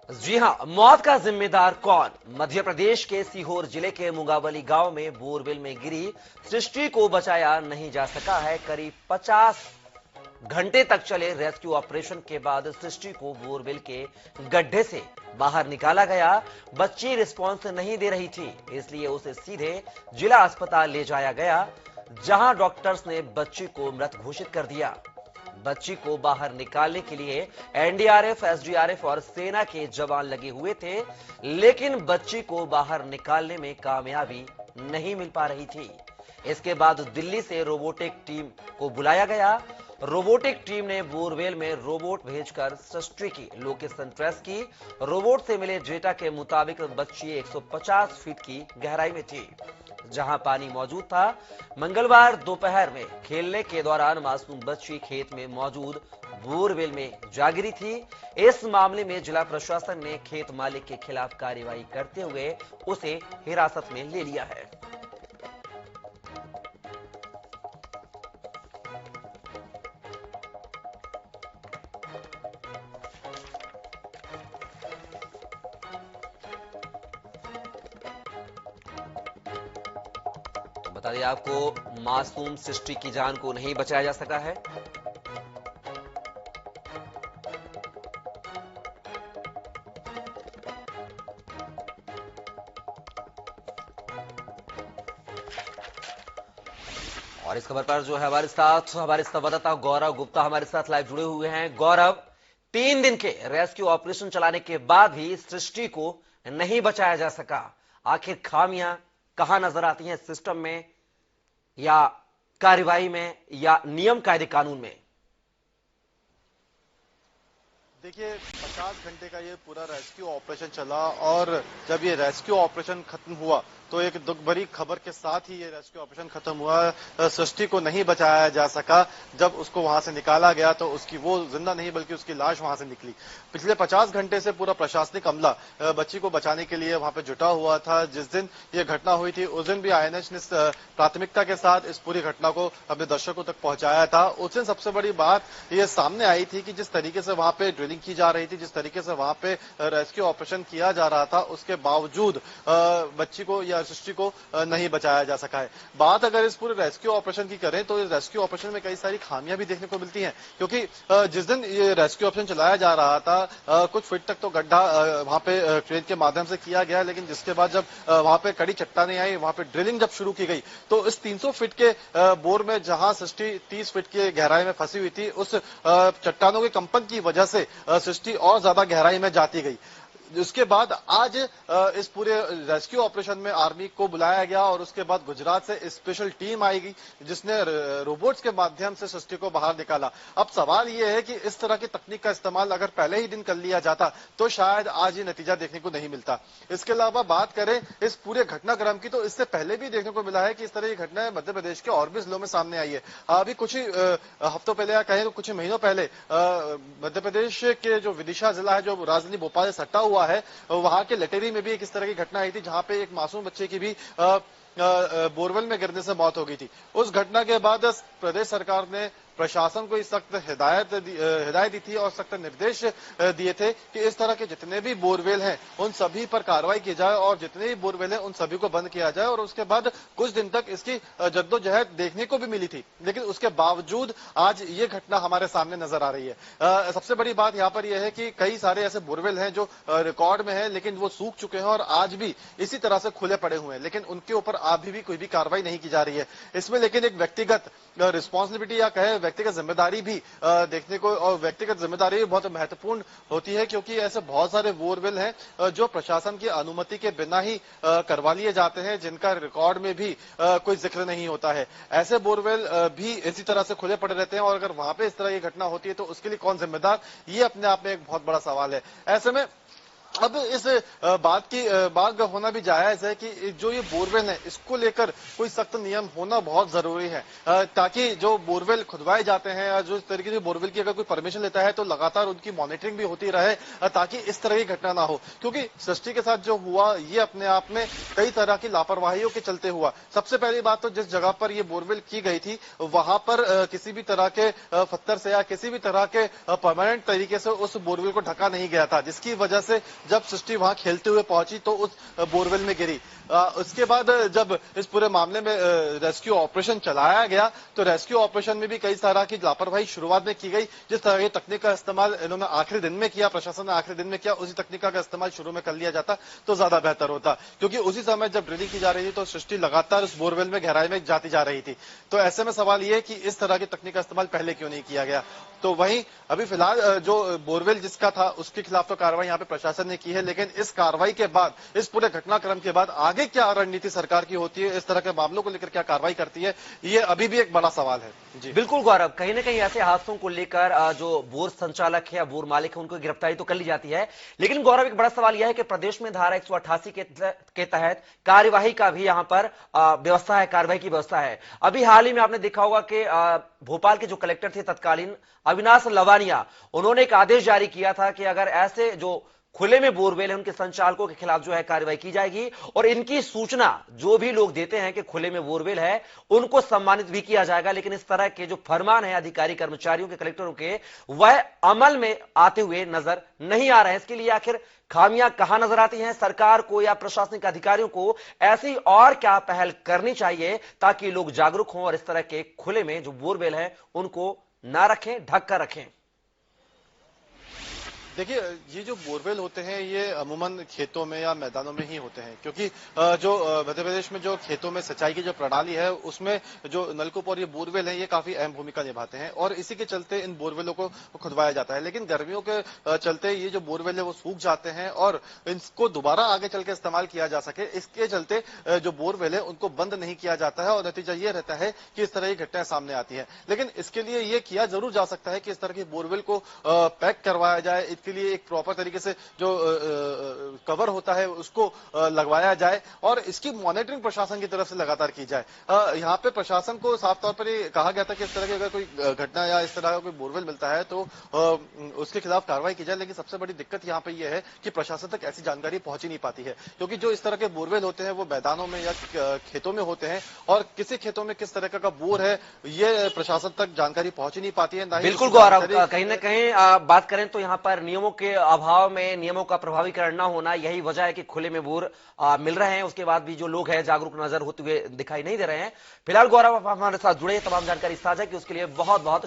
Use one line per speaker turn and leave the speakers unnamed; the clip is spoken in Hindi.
जी हां, मौत का जिम्मेदार कौन? मध्य प्रदेश के सीहोर जिले के मुंगावली गांव में बोरवेल में गिरी सृष्टि को बचाया नहीं जा सका है। करीब 50 घंटे तक चले रेस्क्यू ऑपरेशन के बाद सृष्टि को बोरवेल के गड्ढे से बाहर निकाला गया। बच्ची रिस्पॉन्स नहीं दे रही थी, इसलिए उसे सीधे जिला अस्पताल ले जाया गया, जहां डॉक्टर्स ने बच्ची को मृत घोषित कर दिया। बच्ची को बाहर निकालने के लिए एनडीआरएफ, एसडीआरएफ और सेना के जवान लगे हुए थे, लेकिन बच्ची को बाहर निकालने में कामयाबी नहीं मिल पा रही थी। इसके बाद दिल्ली से रोबोटिक टीम को बुलाया गया। रोबोटिक टीम ने बोरवेल में रोबोट भेजकर सृष्टि की लोकेशन ट्रेस की। रोबोट से मिले डेटा के मुताबिक बच्ची 150 फीट की गहराई में थी, जहां पानी मौजूद था। मंगलवार दोपहर में खेलने के दौरान मासूम बच्ची खेत में मौजूद बोरवेल में जा गिरी थी। इस मामले में जिला प्रशासन ने खेत मालिक के खिलाफ कार्रवाई करते हुए उसे हिरासत में ले लिया है। बता दें आपको, मासूम सृष्टि की जान को नहीं बचाया जा सका है। और इस खबर पर जो है हमारे साथ हमारे संवाददाता गौरव गुप्ता हमारे साथ लाइव जुड़े हुए हैं। गौरव, 3 दिन के रेस्क्यू ऑपरेशन चलाने के बाद भी सृष्टि को नहीं बचाया जा सका। आखिर खामियां कहां नजर आती हैं, सिस्टम में या कार्रवाई में या नियम कायदे कानून में?
देखिए, 50 घंटे का ये पूरा रेस्क्यू ऑपरेशन चला और जब ये रेस्क्यू ऑपरेशन खत्म हुआ तो एक दुख भरी खबर के साथ ही ये रेस्क्यू ऑपरेशन खत्म हुआ। सृष्टि को नहीं बचाया जा सका। जब उसको वहां से निकाला गया तो उसकी वो जिंदा नहीं बल्कि उसकी लाश वहां से निकली। पिछले 50 घंटे से पूरा प्रशासनिक अमला बच्ची को बचाने के लिए वहां पे जुटा हुआ था। जिस दिन ये घटना हुई थी उस दिन भी आईएनएच ने प्राथमिकता के साथ इस पूरी घटना को अपने दर्शकों तक पहुंचाया था। उस दिन सबसे बड़ी बात ये सामने आई थी कि जिस तरीके से वहां पे ड्रिलिंग की जा रही थी, जिस तरीके से वहां पे रेस्क्यू ऑपरेशन किया जा रहा था, उसके बावजूद बच्ची को या सृष्टि को नहीं बचाया जा सका है। बात अगर इस पूरे रेस्क्यू ऑपरेशन की करें तो इस रेस्क्यू ऑपरेशन में कई सारी खामियां भी देखने को मिलती हैं, क्योंकि जिस दिन ये रेस्क्यू ऑपरेशन चलाया जा रहा था कुछ फीट तक तो गड्ढा वहां पे ट्रेन के माध्यम से किया गया, लेकिन जिसके बाद जब वहां पे कड़ी चट्टानें आई, वहां पे ड्रिलिंग जब शुरू की गई तो इस 300 फीट के बोर में जहां सृष्टि 30 फीट की गहराई में फंसी हुई थी, उस चट्टानों के कंपन की वजह से सृष्टि और ज्यादा गहराई में जाती गई। उसके बाद आज इस पूरे रेस्क्यू ऑपरेशन में आर्मी को बुलाया गया और उसके बाद गुजरात से स्पेशल टीम आएगी जिसने रोबोट्स के माध्यम से सृष्टि को बाहर निकाला। अब सवाल यह है कि इस तरह की तकनीक का इस्तेमाल अगर पहले ही दिन कर लिया जाता तो शायद आज ये नतीजा देखने को नहीं मिलता। इसके अलावा बात करें इस पूरे घटनाक्रम की तो इससे पहले भी देखने को मिला है कि इस तरह की घटनाएं मध्य प्रदेश के और भी जिलों में सामने आई है। अभी कुछ ही हफ्तों पहले या कहें तो कुछ ही महीनों पहले मध्य प्रदेश के जो विदिशा जिला है, जो राजधानी भोपाल से सटा हुआ है, वहां के लटेरी में भी एक इस तरह की घटना आई थी जहां पे एक मासूम बच्चे की भी बोरवेल में गिरने से मौत हो गई थी। उस घटना के बाद प्रदेश सरकार ने प्रशासन को सख्त हिदायत दी थी और सख्त निर्देश दिए थे कि इस तरह के जितने भी बोरवेल हैं उन सभी पर कार्रवाई की जाए और जितने भी बोरवेल हैं उन सभी को बंद किया जाए। और उसके बाद कुछ दिन तक इसकी जद्दोजहद देखने को भी मिली थी, लेकिन उसके बावजूद आज ये घटना हमारे सामने नजर आ रही है। सबसे बड़ी बात यहाँ पर यह है कि कई सारे ऐसे बोरवेल हैं जो रिकॉर्ड में है लेकिन वो सूख चुके हैं और आज भी इसी तरह से खुले पड़े हुए हैं, लेकिन उनके ऊपर अभी भी कोई भी कार्रवाई नहीं की जा रही है। इसमें लेकिन एक व्यक्तिगत रिस्पॉन्सिबिलिटी या कहे व्यक्तिगत जिम्मेदारी भी देखने को, और व्यक्तिगत जिम्मेदारी भी बहुत महत्वपूर्ण होती है, क्योंकि ऐसे बहुत सारे बोरवेल हैं जो प्रशासन की अनुमति के बिना ही करवा लिए जाते हैं, जिनका रिकॉर्ड में भी कोई जिक्र नहीं होता है। ऐसे बोरवेल भी इसी तरह से खुले पड़े रहते हैं और अगर वहां पे इस तरह की घटना होती है तो उसके लिए कौन जिम्मेदार, ये अपने आप में एक बहुत बड़ा सवाल है। ऐसे में अब इस बात का होना भी जायज है कि जो ये बोरवेल है इसको लेकर कोई सख्त नियम होना बहुत जरूरी है, ताकि जो बोरवेल खुदवाए जाते हैं और जो इस तरीके से बोरवेल की अगर कोई परमिशन लेता है तो लगातार उनकी मॉनिटरिंग भी होती रहे, ताकि इस तरह की घटना ना हो। क्योंकि सृष्टि के साथ जो हुआ ये अपने आप में कई तरह की लापरवाहियों के चलते हुआ। सबसे पहली बात तो जिस जगह पर ये बोरवेल की गई थी वहां पर किसी भी तरह के पत्थर से या किसी भी तरह के परमानेंट तरीके से उस बोरवेल को ढका नहीं गया था, जिसकी वजह से जब सृष्टि वहां खेलते हुए पहुंची तो उस बोरवेल में गिरी। उसके बाद जब इस पूरे मामले में रेस्क्यू ऑपरेशन चलाया गया तो रेस्क्यू ऑपरेशन में भी कई तरह की लापरवाही शुरुआत में की गई। जिस तरह की तकनीक का इस्तेमाल इन्होंने आखिरी दिन में किया, प्रशासन ने आखिरी दिन में किया, उसी तकनीक का इस्तेमाल शुरू में कर लिया जाता तो ज्यादा बेहतर होता। क्योंकि उसी समय जब ड्रिलिंग की जा रही थी तो सृष्टि लगातार उस बोरवेल में गहराई में जाती जा रही थी। तो ऐसे में सवाल यह है कि इस तरह की तकनीक का इस्तेमाल पहले क्यों नहीं किया गया। तो वहीं अभी फिलहाल जो बोरवेल जिसका था उसके खिलाफ तो कार्रवाई यहाँ पे प्रशासन ने की है, लेकिन इस कार्रवाई के बाद, इस पूरे घटनाक्रम के बाद आगे क्या रणनीति सरकार की होती है, इस तरह के मामलों को लेकर क्या कार्रवाई करती है, ये अभी भी एक बड़ा सवाल है। जी
बिल्कुल गौरव, कहीं ना कहीं ऐसे हादसों को लेकर जो बोर संचालक है या बोर मालिक है उनको गिरफ्तारी तो कर ली जाती है, लेकिन गौरव एक बड़ा सवाल यह है कि प्रदेश में धारा 188 के तहत कार्यवाही का भी यहां पर व्यवस्था है, कार्रवाई की व्यवस्था है। अभी हाल ही में आपने देखा होगा कि भोपाल के जो कलेक्टर थे तत्कालीन अविनाश लवानिया, उन्होंने एक आदेश जारी किया था कि अगर ऐसे जो खुले में बोरवेल है उनके संचालकों के खिलाफ जो है कार्रवाई की जाएगी और इनकी सूचना जो भी लोग देते हैं कि खुले में बोरवेल है उनको सम्मानित भी किया जाएगा। लेकिन इस तरह के जो फरमान है अधिकारी कर्मचारियों के, कलेक्टरों के, वह अमल में आते हुए नजर नहीं आ रहे हैं। इसके लिए आखिर खामियां कहां नजर आती हैं? सरकार को या प्रशासनिक अधिकारियों को ऐसी और क्या पहल करनी चाहिए ताकि लोग जागरूक हों और इस तरह के खुले में जो बोरवेल है उनको ना रखें, ढक कर रखें?
देखिए, ये जो बोरवेल होते हैं ये अमूमन खेतों में या मैदानों में ही होते हैं, क्योंकि जो मध्य प्रदेश में जो खेतों में सिंचाई की जो प्रणाली है उसमें जो नलकूप और ये बोरवेल है ये काफी अहम भूमिका निभाते हैं और इसी के चलते इन बोरवेलों को खुदवाया जाता है। लेकिन गर्मियों के चलते ये जो बोरवेल है वो सूख जाते हैं और इनको दोबारा आगे चल के इस्तेमाल किया जा सके, इसके चलते जो बोरवेल है उनको बंद नहीं किया जाता है और नतीजा ये रहता है कि इस तरह की घटनाएं सामने आती है। लेकिन इसके लिए ये किया जरूर जा सकता है कि इस तरह के बोरवेल को पैक करवाया जाए, के लिए एक प्रॉपर तरीके से जो कवर होता है उसको लगवाया जाए और इसकी मॉनिटरिंग प्रशासन की तरफ से लगातार की जाए। यहाँ पे प्रशासन को साफ तौर पर ये कहा गया था कि इस तरह की अगर कोई घटना या इस तरह का कोई बोरवेल मिलता है तो उसके खिलाफ कार्रवाई की जाए। लेकिन सबसे बड़ी दिक्कत यहाँ पे ये है कि प्रशासन तक ऐसी जानकारी पहुंच ही नहीं पाती है, क्योंकि जो इस तरह के बोरवेल होते हैं वो मैदानों में या खेतों में होते हैं और किसी खेतों में किस तरह का बोर है ये प्रशासन तक जानकारी पहुंच ही नहीं पाती है।
बिल्कुल गौरव, कहीं ना कहीं बात करें तो यहाँ पर नियमों के अभाव में नियमों का प्रभावीकरण न होना यही वजह है कि खुले में बोर मिल रहे हैं, उसके बाद भी जो लोग हैं जागरूक नजर होते हुए दिखाई नहीं दे रहे हैं। फिलहाल गौरव आप हमारे साथ जुड़े, तमाम जानकारी साझा की उसके लिए बहुत बहुत